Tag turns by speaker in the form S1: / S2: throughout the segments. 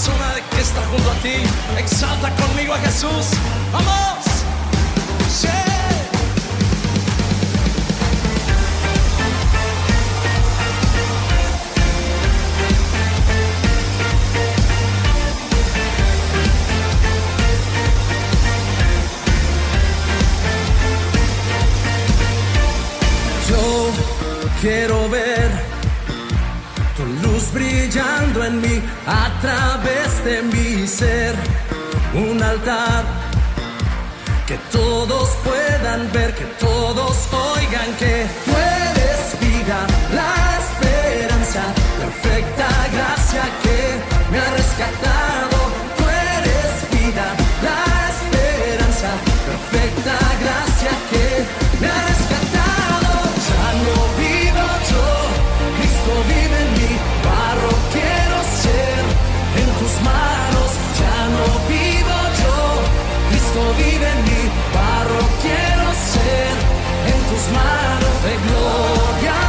S1: persona que está junto a ti, exalta conmigo a Jesús. ¡Vamos! ¡Sí! Yo quiero ver tu luz brillando en mí, a través de mi ser, un altar que todos puedan ver, que todos oigan que tú eres vida, la esperanza, perfecta gracia que me ha rescatado. Tú eres vida, la esperanza, perfecta gracia que me ha rescatado. Ya no vivo yo, Cristo vive en mí, barro quiero ser en tus manos. Ya no vivo yo, Cristo vive en mí, barro quiero ser en tus manos. De gloria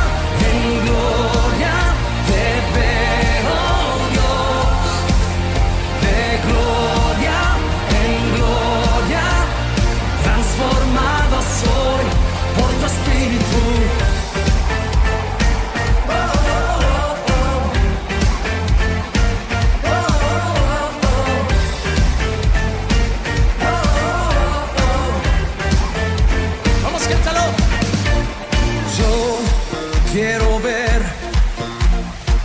S1: en gloria te veo, Dios. De gloria en gloria transformado soy por tu Espíritu. Vamos, cántalo. Yo quiero ver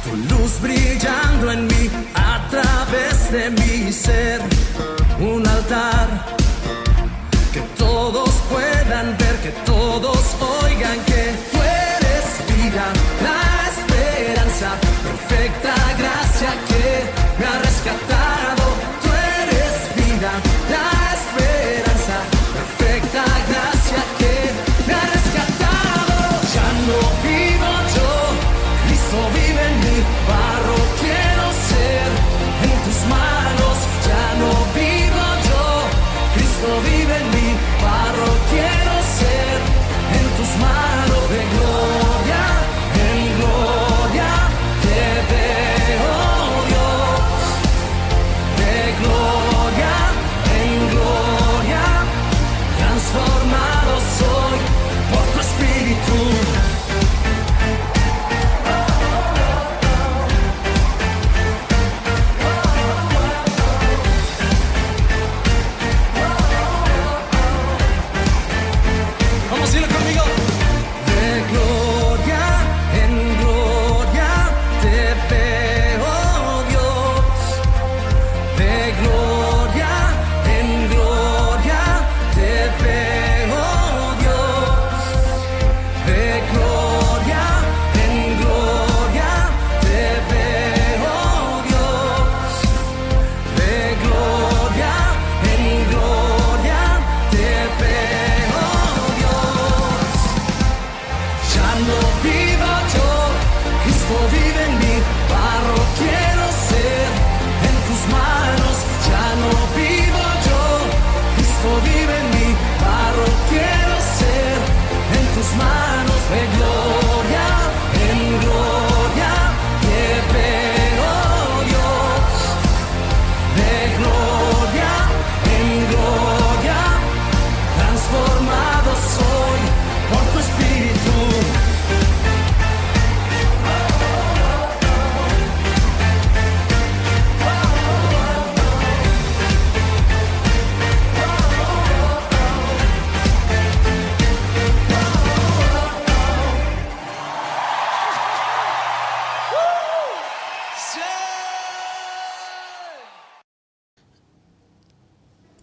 S1: tu luz brillando en mí, a través de mi ser, un altar que todos puedan ver, que todos oigan que tú eres vida, la esperanza, perfecta gracia que me ha rescatado. Tú eres vida, la esperanza, perfecta gracia que me ha rescatado. Ya no vivo yo, Cristo vive en mí, barro quiero ser en tus manos. Ya no vivo yo, Cristo vive en mí, barro quiero ser en tus manos. De gloria en gloria te veo, Dios. De gloria en gloria transformado soy por tu Espíritu. Vamos a decirlo conmigo. De gloria en gloria te veo, Dios. De gloria en gloria te veo, Dios. De gloria en gloria te veo, Dios. De gloria en gloria te veo, Dios. Ya no vivo yo, Cristo vive en mí, barro quiero ser en tus manos. Ya no vivo yo, Cristo vive en mí, barro quiero ser en tus manos. De gloria en gloria te veo, Dios. De gloria en gloria transformado soy por tu Espíritu.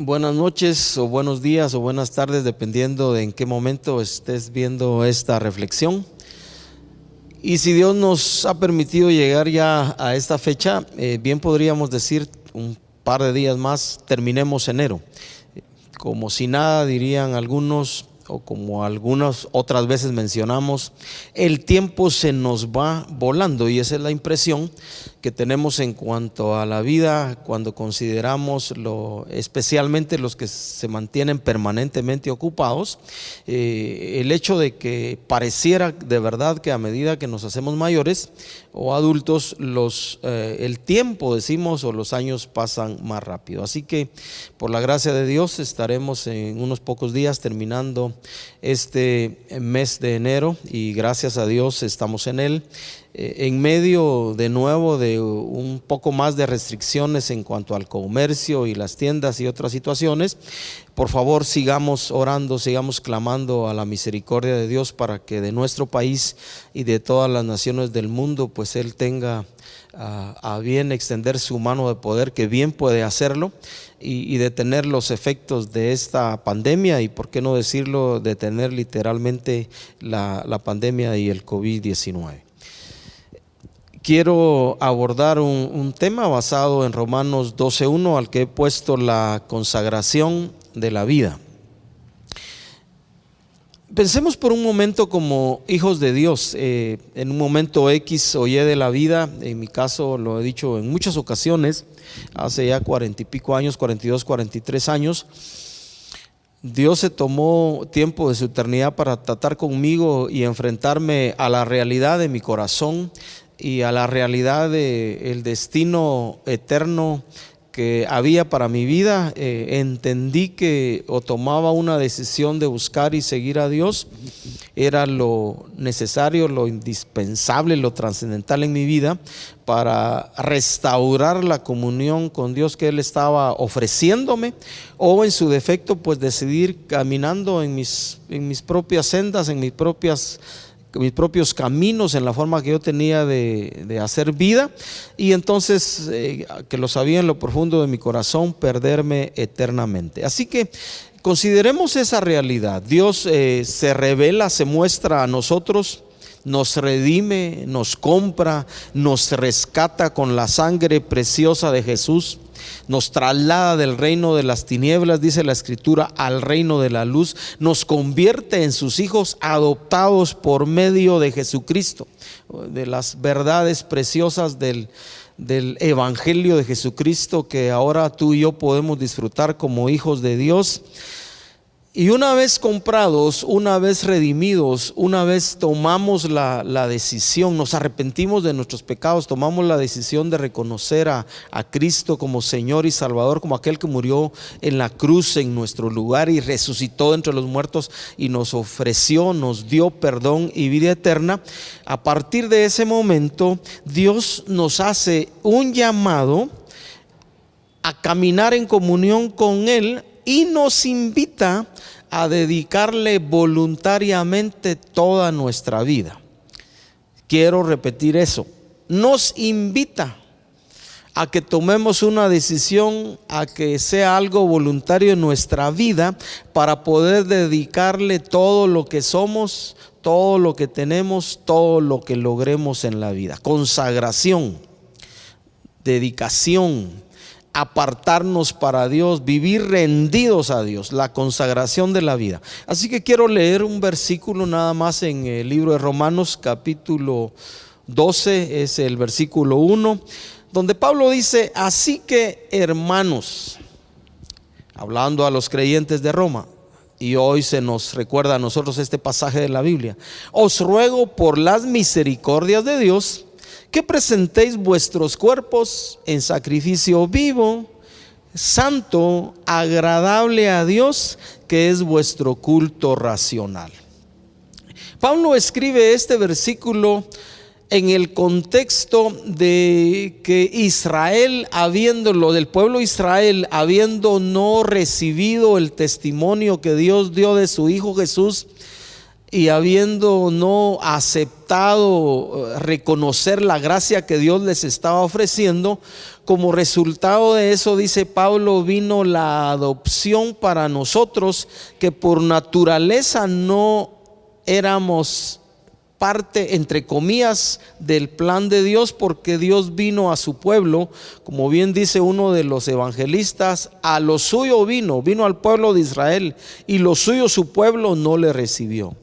S2: Buenas noches o buenos días o buenas tardes, dependiendo de en qué momento estés viendo esta reflexión. Y si Dios nos ha permitido llegar ya a esta fecha, bien podríamos decir un par de días más, terminemos enero. Como si nada, dirían algunos, o como algunas otras veces mencionamos, el tiempo se nos va volando, y esa es la impresión que tenemos en cuanto a la vida cuando consideramos especialmente los que se mantienen permanentemente ocupados, el hecho de que pareciera de verdad que a medida que nos hacemos mayores o adultos, el tiempo, decimos, o los años pasan más rápido. Así que por la gracia de Dios estaremos en unos pocos días terminando este mes de enero, y gracias a Dios estamos en él. En medio de nuevo de un poco más de restricciones en cuanto al comercio y las tiendas y otras situaciones, por favor sigamos orando, sigamos clamando a la misericordia de Dios para que de nuestro país y de todas las naciones del mundo, pues Él tenga a bien extender su mano de poder, que bien puede hacerlo, y detener los efectos de esta pandemia, y por qué no decirlo, detener literalmente la pandemia y el COVID-19. Quiero abordar un tema basado en Romanos 12:1, al que he puesto la consagración de la vida. Pensemos por un momento como hijos de Dios, en un momento X o Y de la vida. En mi caso lo he dicho en muchas ocasiones, hace ya 40 y pico años, 42, 43 años, Dios se tomó tiempo de su eternidad para tratar conmigo y enfrentarme a la realidad de mi corazón y a la realidad del destino eterno que había para mi vida. Entendí que o tomaba una decisión de buscar y seguir a Dios, era lo necesario, lo indispensable, lo trascendental en mi vida para restaurar la comunión con Dios que Él estaba ofreciéndome, o en su defecto pues decidir caminando en mis propias sendas, en mis propios caminos, en la forma que yo tenía de hacer vida, y entonces que lo sabía en lo profundo de mi corazón, perderme eternamente. Así que consideremos esa realidad. Dios se revela, se muestra a nosotros, nos redime, nos compra, nos rescata con la sangre preciosa de Jesús, nos traslada del reino de las tinieblas, dice la Escritura, al reino de la luz, nos convierte en sus hijos adoptados por medio de Jesucristo, de las verdades preciosas del Evangelio de Jesucristo, que ahora tú y yo podemos disfrutar como hijos de Dios. Y una vez comprados, una vez redimidos, una vez tomamos la decisión, nos arrepentimos de nuestros pecados, tomamos la decisión de reconocer a Cristo como Señor y Salvador, como aquel que murió en la cruz en nuestro lugar y resucitó entre los muertos y nos ofreció, nos dio perdón y vida eterna. A partir de ese momento, Dios nos hace un llamado a caminar en comunión con Él y nos invita a dedicarle voluntariamente toda nuestra vida. Quiero repetir eso. Nos invita a que tomemos una decisión, a que sea algo voluntario en nuestra vida, para poder dedicarle todo lo que somos, todo lo que tenemos, todo lo que logremos en la vida. Consagración, dedicación, apartarnos para Dios, vivir rendidos a Dios, la consagración de la vida. Así que quiero leer un versículo nada más en el libro de Romanos capítulo 12, es el versículo 1, donde Pablo dice: así que, hermanos, hablando a los creyentes de Roma, y hoy se nos recuerda a nosotros este pasaje de la Biblia, os ruego por las misericordias de Dios que presentéis vuestros cuerpos en sacrificio vivo, santo, agradable a Dios, que es vuestro culto racional. Pablo escribe este versículo en el contexto de que Israel, del pueblo Israel, habiendo no recibido el testimonio que Dios dio de su Hijo Jesús, y habiendo no aceptado reconocer la gracia que Dios les estaba ofreciendo, como resultado de eso, dice Pablo, vino la adopción para nosotros, que por naturaleza no éramos parte, entre comillas, del plan de Dios, porque Dios vino a su pueblo, como bien dice uno de los evangelistas, a lo suyo vino al pueblo de Israel, y lo suyo, su pueblo, no le recibió.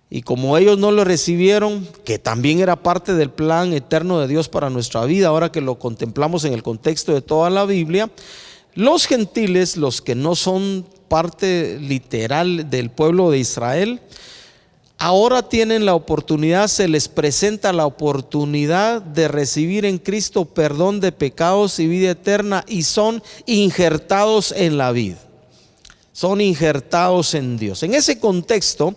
S2: Y como ellos no lo recibieron, que también era parte del plan eterno de Dios para nuestra vida, ahora que lo contemplamos en el contexto de toda la Biblia, los gentiles, los que no son parte literal del pueblo de Israel, ahora tienen la oportunidad, se les presenta la oportunidad de recibir en Cristo perdón de pecados y vida eterna, y son injertados en la vida. Son injertados en Dios. En ese contexto,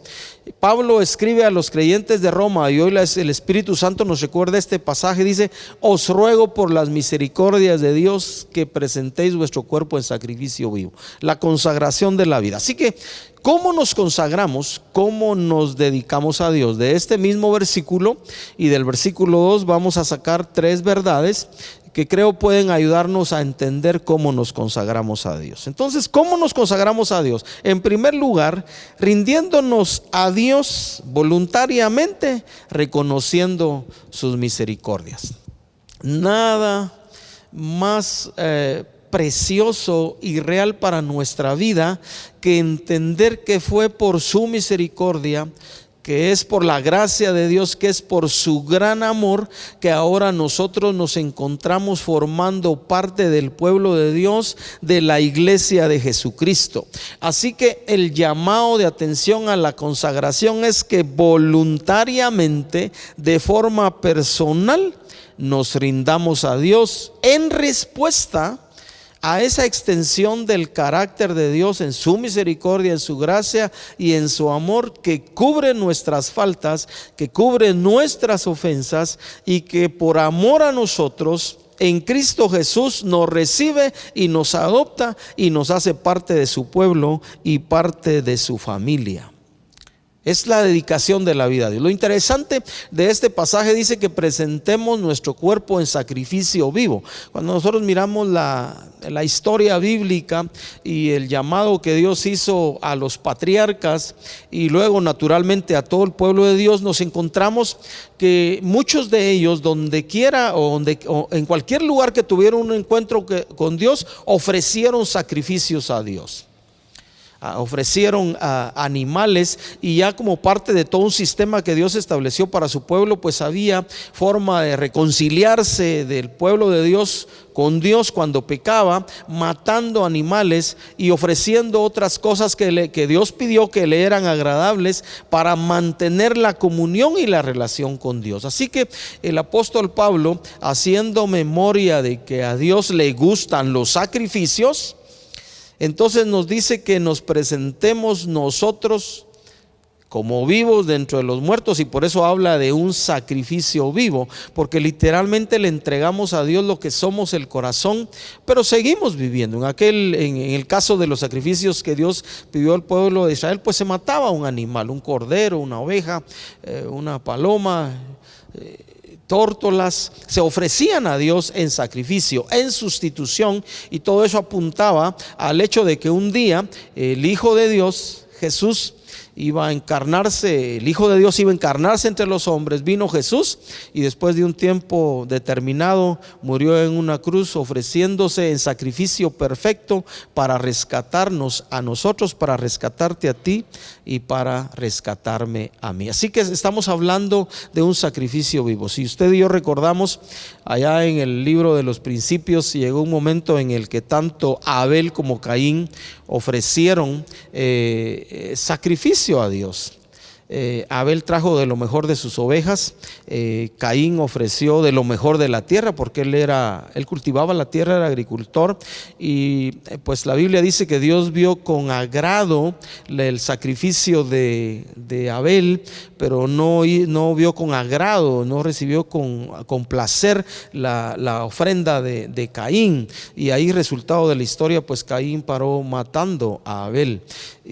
S2: Pablo escribe a los creyentes de Roma, y hoy el Espíritu Santo nos recuerda este pasaje. Dice: os ruego por las misericordias de Dios que presentéis vuestro cuerpo en sacrificio vivo. La consagración de la vida. Así que, ¿cómo nos consagramos? ¿Cómo nos dedicamos a Dios? De este mismo versículo y del versículo 2 vamos a sacar 3 verdades que creo pueden ayudarnos a entender cómo nos consagramos a Dios. Entonces, ¿cómo nos consagramos a Dios? En primer lugar, rindiéndonos a Dios voluntariamente, reconociendo sus misericordias. Nada más precioso y real para nuestra vida que entender que fue por su misericordia, que es por la gracia de Dios, que es por su gran amor, que ahora nosotros nos encontramos formando parte del pueblo de Dios, de la iglesia de Jesucristo. Así que el llamado de atención a la consagración es que voluntariamente, de forma personal, nos rindamos a Dios en respuesta a esa extensión del carácter de Dios en su misericordia, en su gracia y en su amor, que cubre nuestras faltas, que cubre nuestras ofensas, y que por amor a nosotros en Cristo Jesús nos recibe y nos adopta y nos hace parte de su pueblo y parte de su familia. Es la dedicación de la vida a Dios. Lo interesante de este pasaje dice que presentemos nuestro cuerpo en sacrificio vivo. Cuando nosotros miramos la historia bíblica y el llamado que Dios hizo a los patriarcas y luego naturalmente a todo el pueblo de Dios, nos encontramos que muchos de ellos, donde quiera o en cualquier lugar que tuvieron un encuentro con Dios, ofrecieron sacrificios a Dios. Ofrecieron animales, y ya como parte de todo un sistema que Dios estableció para su pueblo, pues había forma de reconciliarse del pueblo de Dios con Dios cuando pecaba, matando animales y ofreciendo otras cosas que Dios pidió que le eran agradables para mantener la comunión y la relación con Dios. Así que el apóstol Pablo, haciendo memoria de que a Dios le gustan los sacrificios, entonces nos dice que nos presentemos nosotros como vivos dentro de los muertos, y por eso habla de un sacrificio vivo, porque literalmente le entregamos a Dios lo que somos, el corazón, pero seguimos viviendo. En el caso de los sacrificios que Dios pidió al pueblo de Israel, pues se mataba un animal, un cordero, una oveja, una paloma, tórtolas, se ofrecían a Dios en sacrificio, en sustitución, y todo eso apuntaba al hecho de que un día el Hijo de Dios, Jesús, iba a encarnarse, el Hijo de Dios iba a encarnarse entre los hombres. Vino Jesús y después de un tiempo determinado murió en una cruz, ofreciéndose en sacrificio perfecto para rescatarnos a nosotros, para rescatarte a ti y para rescatarme a mí. Así que estamos hablando de un sacrificio vivo. Si usted y yo recordamos, allá en el libro de los Principios llegó un momento en el que tanto Abel como Caín ofrecieron sacrificio a Dios. Abel trajo de lo mejor de sus ovejas, Caín ofreció de lo mejor de la tierra, porque él cultivaba la tierra, era agricultor, y pues la Biblia dice que Dios vio con agrado el sacrificio de Abel, pero no vio con agrado, no recibió con placer la ofrenda de Caín, y ahí, resultado de la historia, pues Caín paró matando a Abel.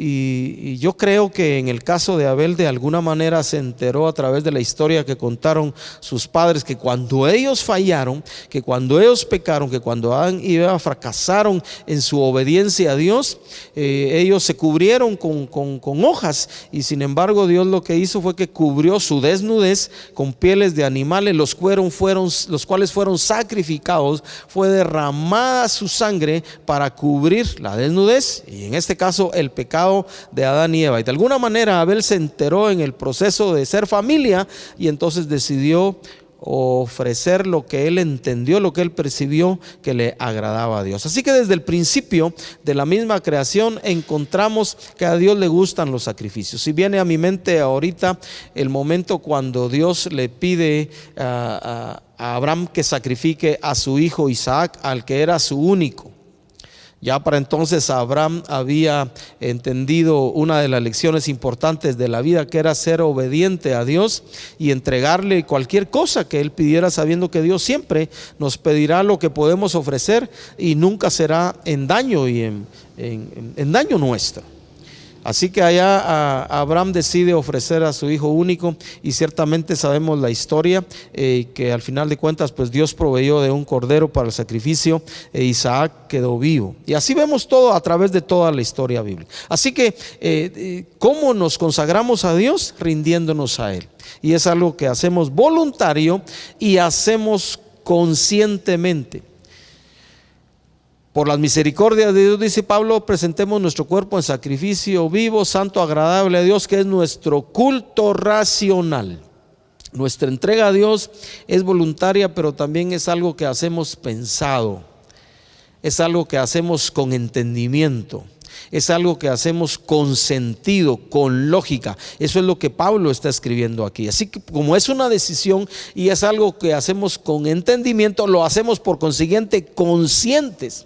S2: Y yo creo que en el caso de Abel, de alguna manera se enteró a través de la historia que contaron sus padres, que cuando ellos fallaron, que cuando ellos pecaron, que cuando Adán y Eva fracasaron en su obediencia a Dios, ellos se cubrieron con hojas, y sin embargo Dios lo que hizo fue que cubrió su desnudez con pieles de animales, los cuales fueron sacrificados. Fue derramada su sangre para cubrir la desnudez, y en este caso el pecado de Adán y Eva. Y de alguna manera Abel se enteró aceleró en el proceso de ser familia y entonces decidió ofrecer lo que él entendió, lo que él percibió que le agradaba a Dios. Así que desde el principio de la misma creación encontramos que a Dios le gustan los sacrificios. Si viene a mi mente ahorita el momento cuando Dios le pide a Abraham que sacrifique a su hijo Isaac, al que era su único. Ya para entonces Abraham había entendido una de las lecciones importantes de la vida, que era ser obediente a Dios y entregarle cualquier cosa que él pidiera, sabiendo que Dios siempre nos pedirá lo que podemos ofrecer y nunca será en daño y en daño nuestro. Así que allá Abraham decide ofrecer a su hijo único, y ciertamente sabemos la historia, que al final de cuentas pues Dios proveyó de un cordero para el sacrificio e Isaac quedó vivo. Y así vemos todo a través de toda la historia bíblica. Así que ¿cómo nos consagramos a Dios? Rindiéndonos a Él. Y es algo que hacemos voluntario y hacemos conscientemente. Por las misericordias de Dios, dice Pablo, presentemos nuestro cuerpo en sacrificio vivo, santo, agradable a Dios, que es nuestro culto racional. Nuestra entrega a Dios es voluntaria, pero también es algo que hacemos pensado, es algo que hacemos con entendimiento, es algo que hacemos con sentido, con lógica. Eso es lo que Pablo está escribiendo aquí. Así que como es una decisión y es algo que hacemos con entendimiento, lo hacemos por consiguiente conscientes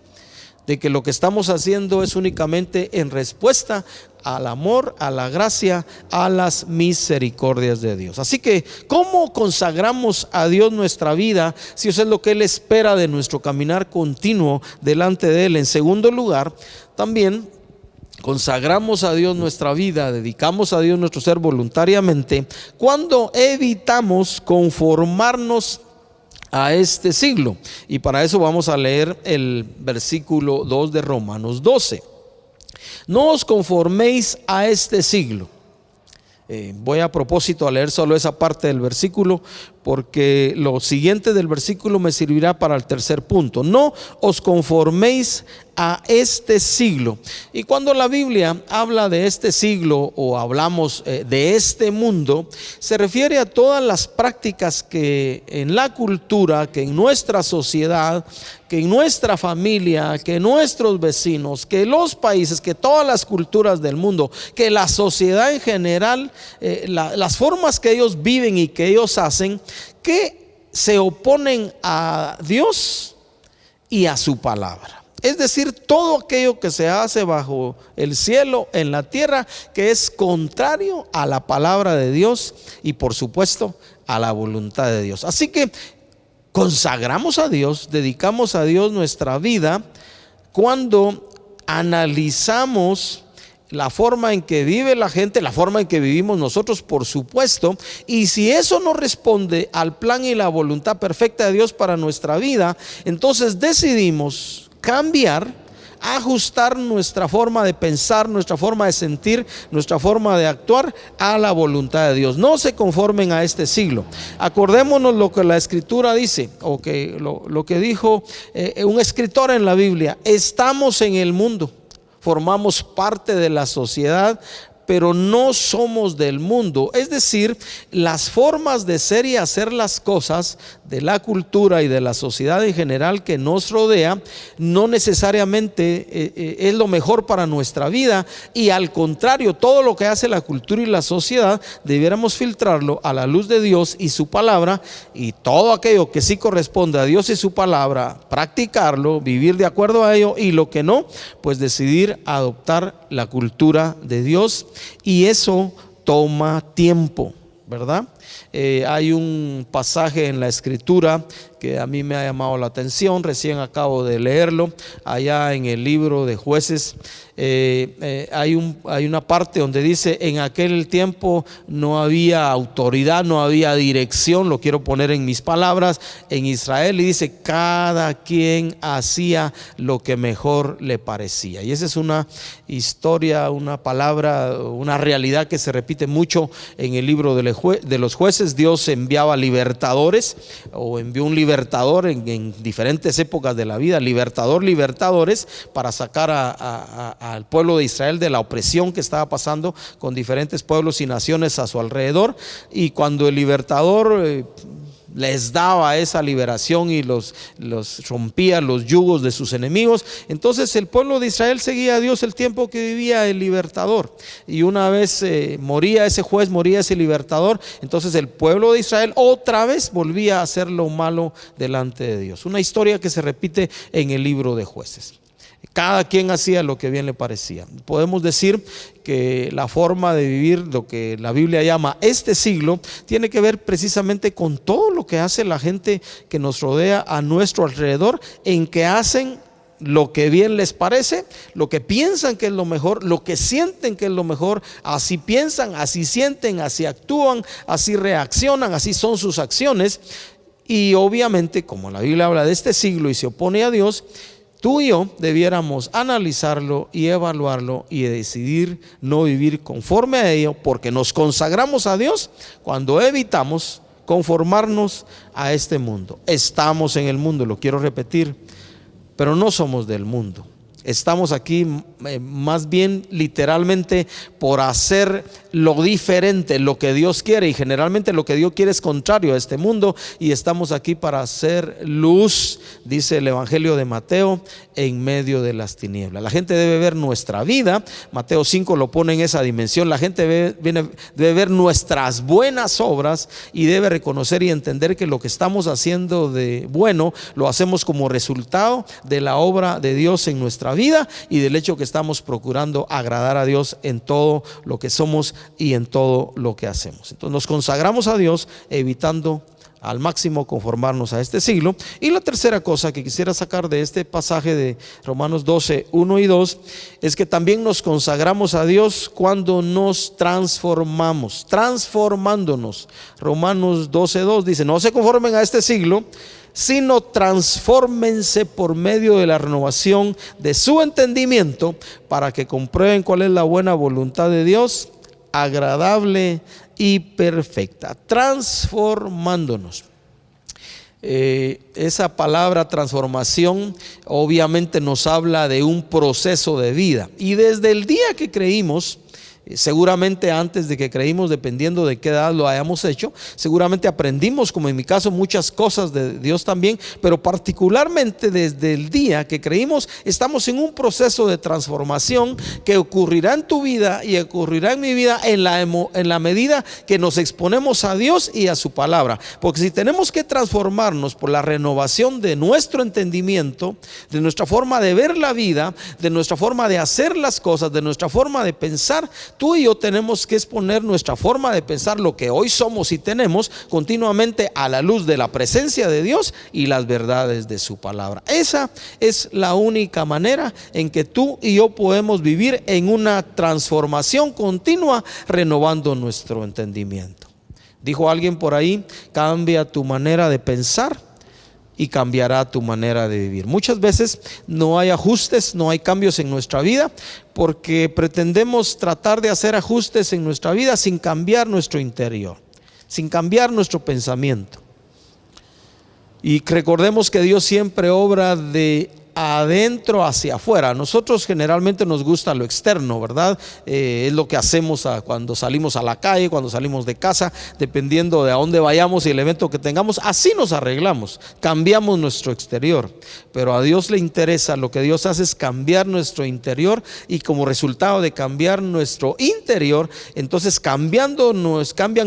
S2: de que lo que estamos haciendo es únicamente en respuesta al amor, a la gracia, a las misericordias de Dios. Así que, ¿cómo consagramos a Dios nuestra vida si eso es lo que Él espera de nuestro caminar continuo delante de Él? En segundo lugar, también consagramos a Dios nuestra vida, dedicamos a Dios nuestro ser voluntariamente cuando evitamos conformarnos a este siglo. Y para eso vamos a leer el versículo 2 de Romanos 12. No os conforméis a este siglo. Voy a propósito a leer solo esa parte del versículo, porque lo siguiente del versículo me servirá para el tercer punto. No os conforméis a este siglo. Y cuando la Biblia habla de este siglo o hablamos de este mundo, se refiere a todas las prácticas que en la cultura, que en nuestra sociedad, que en nuestra familia, que nuestros vecinos, que los países, que todas las culturas del mundo, que la sociedad en general, las formas que ellos viven y que ellos hacen, que se oponen a Dios y a su palabra. Es decir, todo aquello que se hace bajo el cielo, en la tierra, que es contrario a la palabra de Dios y por supuesto a la voluntad de Dios. Así que consagramos a Dios, dedicamos a Dios nuestra vida cuando analizamos la forma en que vive la gente, la forma en que vivimos nosotros, por supuesto, y si eso no responde al plan y la voluntad perfecta de Dios para nuestra vida, entonces decidimos cambiar, ajustar nuestra forma de pensar, nuestra forma de sentir, nuestra forma de actuar a la voluntad de Dios. No se conformen a este siglo. Acordémonos lo que la Escritura dice, o que lo que dijo un escritor en la Biblia: estamos en el mundo, formamos parte de la sociedad, pero no somos del mundo. Es decir, las formas de ser y hacer las cosas de la cultura y de la sociedad en general que nos rodea no necesariamente es lo mejor para nuestra vida, y al contrario, todo lo que hace la cultura y la sociedad debiéramos filtrarlo a la luz de Dios y su palabra, y todo aquello que sí corresponde a Dios y su palabra, practicarlo, vivir de acuerdo a ello, y lo que no, pues decidir adoptar la cultura de Dios. Y eso toma tiempo, ¿verdad? Hay un pasaje en la Escritura que a mí me ha llamado la atención, recién acabo de leerlo, allá en el libro de Jueces. Hay una parte donde dice: en aquel tiempo no había autoridad, no había dirección, lo quiero poner en mis palabras, en Israel, y dice: cada quien hacía lo que mejor le parecía. Y esa es una historia, una palabra, una realidad que se repite mucho en el libro de los los jueces Dios enviaba libertadores, o envió un libertador en diferentes épocas de la vida, libertadores, para sacar al pueblo de Israel de la opresión que estaba pasando con diferentes pueblos y naciones a su alrededor. Y cuando el libertador les daba esa liberación y los rompía los yugos de sus enemigos, entonces el pueblo de Israel seguía a Dios el tiempo que vivía el libertador. Y una vez moría ese juez, moría ese libertador, entonces el pueblo de Israel otra vez volvía a hacer lo malo delante de Dios. Una historia que se repite en el libro de Jueces. Cada quien hacía lo que bien le parecía. Podemos decir que la forma de vivir, lo que la Biblia llama este siglo, tiene que ver precisamente con todo lo que hace la gente que nos rodea a nuestro alrededor, en que hacen lo que bien les parece, lo que piensan que es lo mejor, lo que sienten que es lo mejor. Así piensan, así sienten, así actúan, así reaccionan, así son sus acciones. Y obviamente, como la Biblia habla de este siglo y se opone a Dios, tú y yo debiéramos analizarlo y evaluarlo y decidir no vivir conforme a ello, porque nos consagramos a Dios cuando evitamos conformarnos a este mundo. Estamos en el mundo, lo quiero repetir, pero no somos del mundo. Estamos aquí más bien literalmente por hacer lo diferente, lo que Dios quiere, y generalmente lo que Dios quiere es contrario a este mundo, y estamos aquí para hacer luz, dice el Evangelio de Mateo, en medio de las tinieblas. La gente debe ver nuestra vida, Mateo 5 lo pone en esa dimensión. La gente debe ver nuestras buenas obras y debe reconocer y entender que lo que estamos haciendo de bueno lo hacemos como resultado de la obra de Dios en nuestra vida y del hecho que estamos procurando agradar a Dios en todo lo que somos y en todo lo que hacemos. Entonces nos consagramos a Dios evitando al máximo conformarnos a este siglo. Y la tercera cosa que quisiera sacar de este pasaje de Romanos 12, 1 y 2 es que también nos consagramos a Dios cuando nos transformamos, transformándonos. Romanos 12, 2 dice: no se conformen a este siglo, sino transfórmense por medio de la renovación de su entendimiento, para que comprueben cuál es la buena voluntad de Dios, agradable y perfecta. Transformándonos. Esa palabra transformación obviamente nos habla de un proceso de vida, y desde el día que creímos, seguramente antes de que creímos, dependiendo de qué edad lo hayamos hecho, seguramente aprendimos, como en mi caso, muchas cosas de Dios también, pero particularmente desde el día que creímos estamos en un proceso de transformación que ocurrirá en tu vida y ocurrirá en mi vida en la medida que nos exponemos a Dios y a su palabra. Porque si tenemos que transformarnos por la renovación de nuestro entendimiento, de nuestra forma de ver la vida, de nuestra forma de hacer las cosas, de nuestra forma de pensar, tú y yo tenemos que exponer nuestra forma de pensar, lo que hoy somos y tenemos, continuamente a la luz de la presencia de Dios y las verdades de su palabra. Esa es la única manera en que tú y yo podemos vivir en una transformación continua, renovando nuestro entendimiento. Dijo alguien por ahí: cambia tu manera de pensar y cambiará tu manera de vivir. Muchas veces no hay ajustes, no hay cambios en nuestra vida, porque pretendemos tratar de hacer ajustes en nuestra vida sin cambiar nuestro interior, sin cambiar nuestro pensamiento. Y recordemos que Dios siempre obra de adentro hacia afuera. A nosotros generalmente nos gusta lo externo, ¿verdad? Es lo que hacemos cuando salimos a la calle, cuando salimos de casa, dependiendo de a dónde vayamos y el evento que tengamos, así nos arreglamos, cambiamos nuestro exterior. Pero a Dios le interesa, lo que Dios hace es cambiar nuestro interior, y como resultado de cambiar nuestro interior, entonces cambian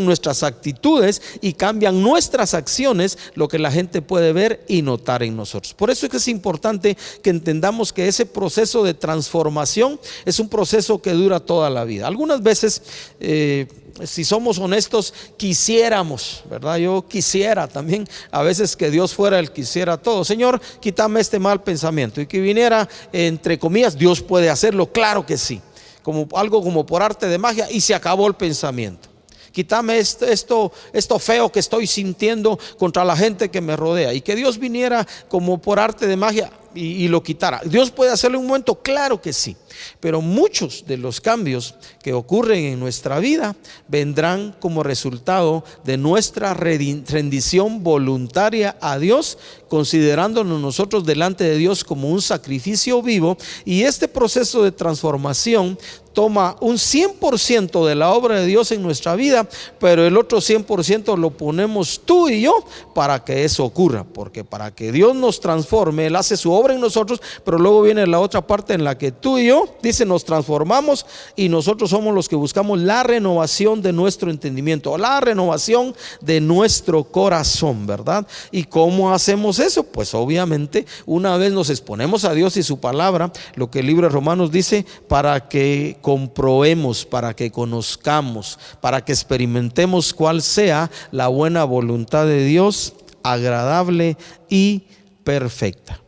S2: nuestras actitudes y cambian nuestras acciones, lo que la gente puede ver y notar en nosotros. Por eso es que es importante que entendamos que ese proceso de transformación es un proceso que dura toda la vida. Algunas veces, si somos honestos, quisiéramos, ¿verdad? Yo quisiera también a veces que Dios fuera el que hiciera todo. Señor, quítame este mal pensamiento, y que viniera, entre comillas, Dios puede hacerlo, claro que sí, como algo como por arte de magia, y se acabó el pensamiento. Quítame esto feo que estoy sintiendo contra la gente que me rodea, y que Dios viniera como por arte de magia. y lo quitara. ¿Dios puede hacerlo en un momento? Claro que sí. Pero muchos de los cambios que ocurren en nuestra vida vendrán como resultado de nuestra rendición voluntaria a Dios, considerándonos nosotros delante de Dios como un sacrificio vivo. Y este proceso de transformación toma un 100% de la obra de Dios en nuestra vida, pero el otro 100% lo ponemos tú y yo para que eso ocurra, porque para que Dios nos transforme, Él hace su obra en nosotros, pero luego viene la otra parte en la que tú y yo, dice, nos transformamos y nosotros somos los que buscamos la renovación de nuestro entendimiento, la renovación de nuestro corazón, ¿verdad? ¿Y cómo hacemos eso? Pues obviamente una vez nos exponemos a Dios y su palabra, lo que el libro de Romanos dice, para que comprobemos, para que conozcamos, para que experimentemos cuál sea la buena voluntad de Dios, agradable y perfecta.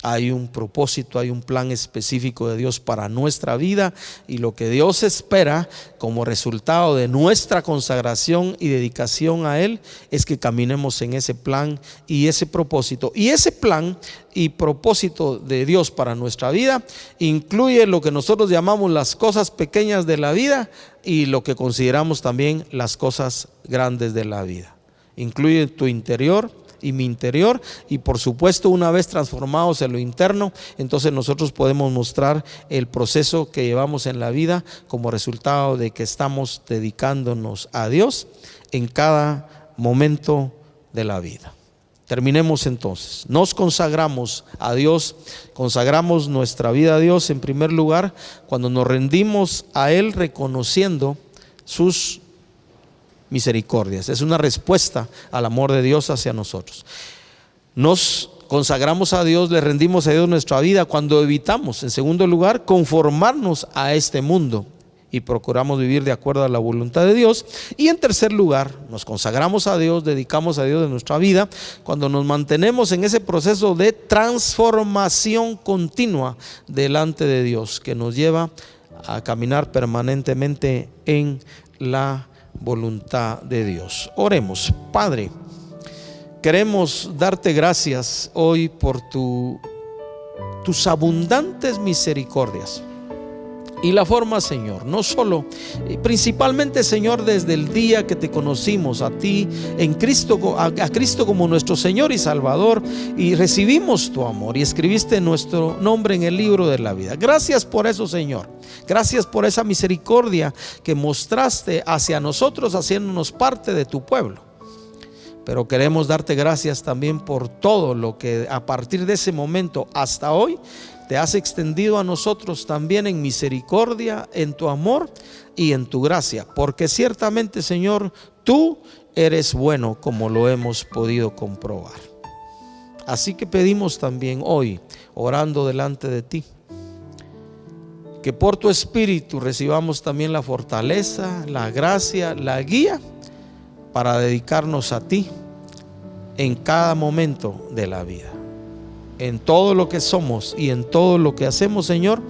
S2: Hay un propósito, hay un plan específico de Dios para nuestra vida, y lo que Dios espera como resultado de nuestra consagración y dedicación a Él es que caminemos en ese plan y ese propósito. Y ese plan y propósito de Dios para nuestra vida incluye lo que nosotros llamamos las cosas pequeñas de la vida y lo que consideramos también las cosas grandes de la vida. Incluye tu interior y mi interior, y por supuesto una vez transformados en lo interno, entonces nosotros podemos mostrar el proceso que llevamos en la vida como resultado de que estamos dedicándonos a Dios en cada momento de la vida. Terminemos entonces. Nos consagramos a Dios, consagramos nuestra vida a Dios en primer lugar cuando nos rendimos a Él reconociendo sus misericordias. Es una respuesta al amor de Dios hacia nosotros. Nos consagramos a Dios, le rendimos a Dios nuestra vida cuando evitamos, en segundo lugar, conformarnos a este mundo y procuramos vivir de acuerdo a la voluntad de Dios. Y en tercer lugar, nos consagramos a Dios, dedicamos a Dios de nuestra vida cuando nos mantenemos en ese proceso de transformación continua delante de Dios, que nos lleva a caminar permanentemente en la voluntad de Dios. Oremos. Padre, queremos darte gracias hoy por tus abundantes misericordias y la forma, Señor, no solo, principalmente, Señor, desde el día que te conocimos a ti en Cristo, a Cristo como nuestro Señor y Salvador, y recibimos tu amor y escribiste nuestro nombre en el libro de la vida. Gracias por eso, Señor. Gracias por esa misericordia que mostraste hacia nosotros, haciéndonos parte de tu pueblo. Pero queremos darte gracias también por todo lo que a partir de ese momento hasta hoy te has extendido a nosotros también en misericordia, en tu amor y en tu gracia. Porque ciertamente, Señor, tú eres bueno, como lo hemos podido comprobar. Así que pedimos también hoy, orando delante de ti, que por tu Espíritu recibamos también la fortaleza, la gracia, la guía para dedicarnos a ti en cada momento de la vida, en todo lo que somos y en todo lo que hacemos, Señor,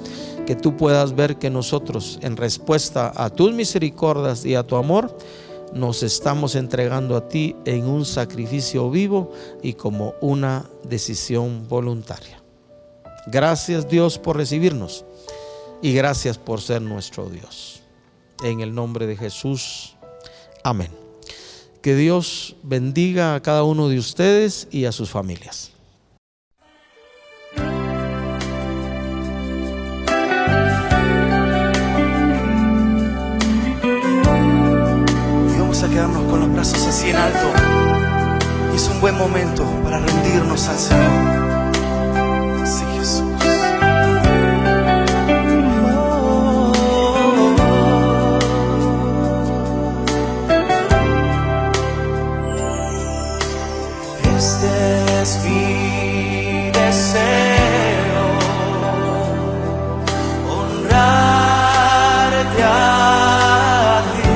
S2: que tú puedas ver que nosotros, en respuesta a tus misericordias y a tu amor, nos estamos entregando a ti en un sacrificio vivo y como una decisión voluntaria. Gracias, Dios, por recibirnos y gracias por ser nuestro Dios. En el nombre de Jesús, amén. Que Dios bendiga a cada uno de ustedes y a sus familias.
S3: A quedarnos con los brazos así en alto. Y es un buen momento para rendirnos al Señor. Sí, Jesús. Este es mi deseo, honrarte a ti.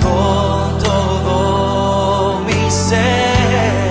S3: Con todo mi ser.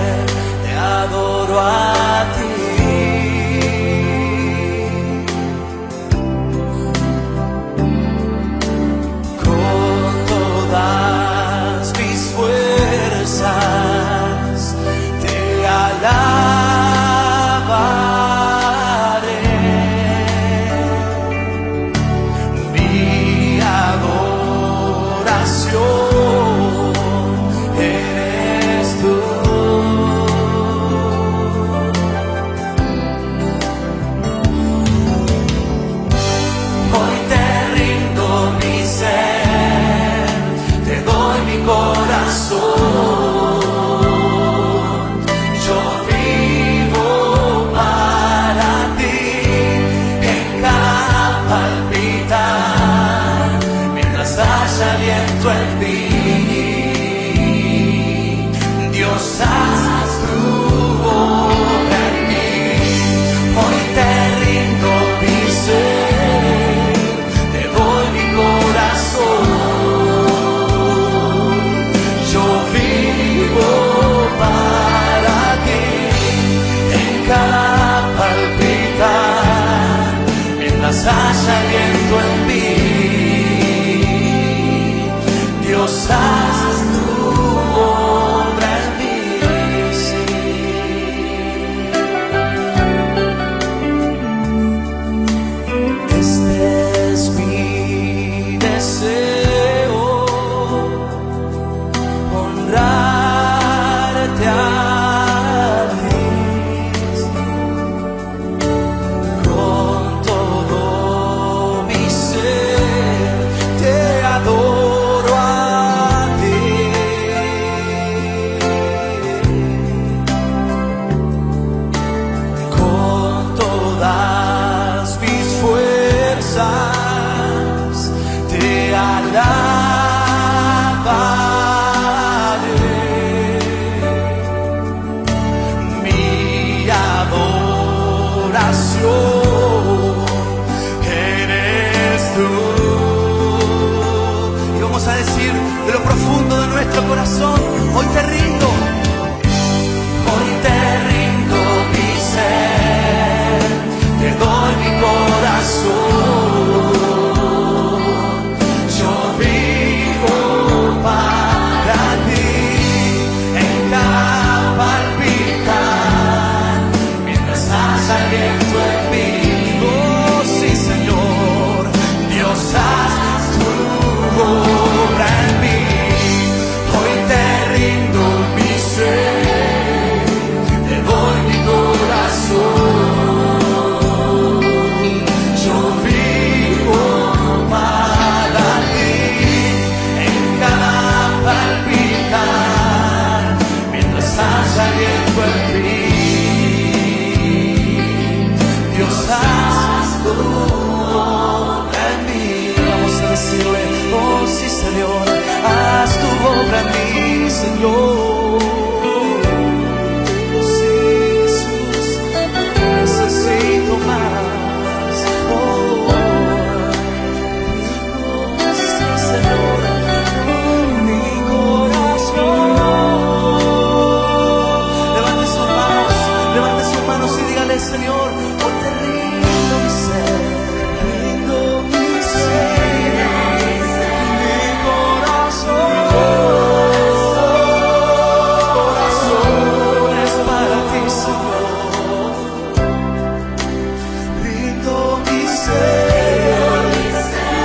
S3: palpitar, mientras haya aliento en mí. Dios, haz tu obra en mí. Este es mi deseo, honrarte a ti. Con todo mi ser te adoro a ti. Con todas mis fuerzas te alabaré. Mi adoración eres tú. Y vamos a decir de lo profundo de nuestro corazón: hoy te rindo. Hoy te rindo mi ser, te doy mi corazón. Yo vivo para ti, en cada palpitar, mientras haya aliento en mí. Oh, sí, Señor, Dios, haz tu obra en mí. Hoy te rindo mi ser, te doy mi corazón. Yo vivo para ti, en cada palpitar, mientras haya aliento en mí. Dios, haz tu obra en mí. Vamos a decirle: oh sí, Señor, haz tu obra en mí, Señor. Oh sí, Jesús, necesito más. Oh sí, Señor, mi corazón. Levante sus manos y dígale: Señor, hoy te rindo mi ser, rindo mi ser, mi corazón es para ti, Señor. Rindo mi ser,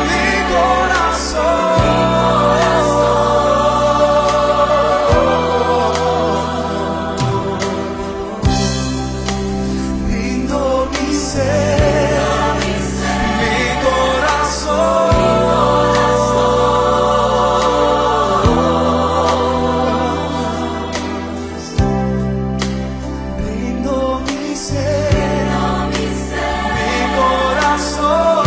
S3: mi corazón. Rindo mi ser, mi corazón. Rindo mi ser, mi corazón.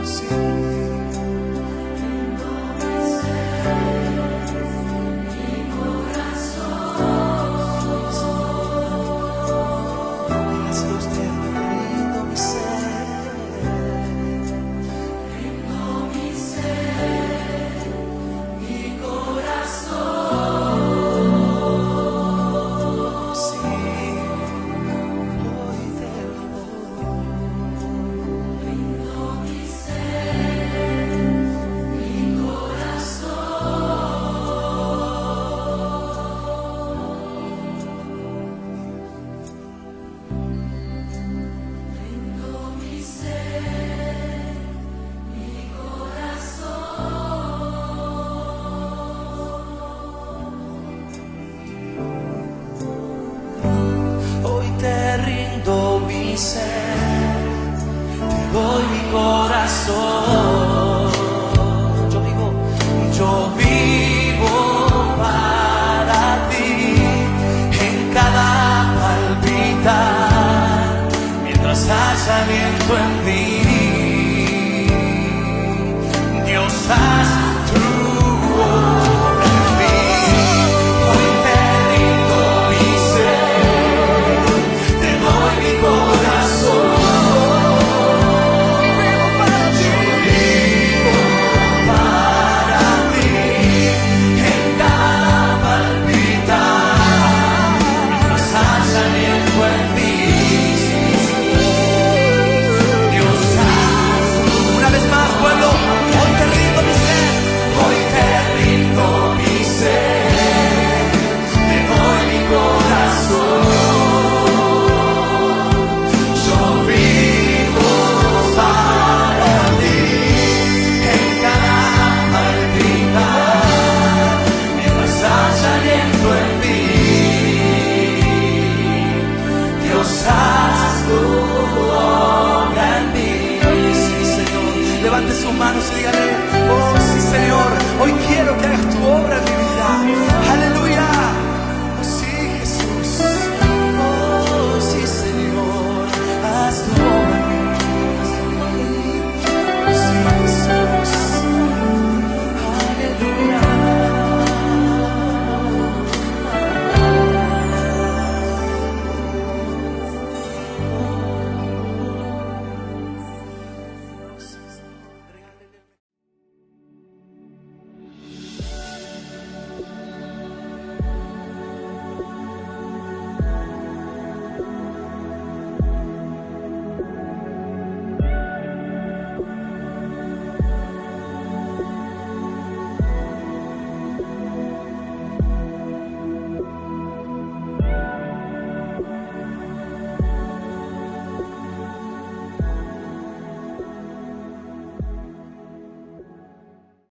S3: Sí. Dígaselo usted: rindo mi ser, mi corazón. Sí, hoy te adoro. Rindo mi ser, mi Hoy te rindo mi ser, te doy mi corazón. Yo vivo para ti, en cada palpitar, mientras haya aliento en mí. Dios,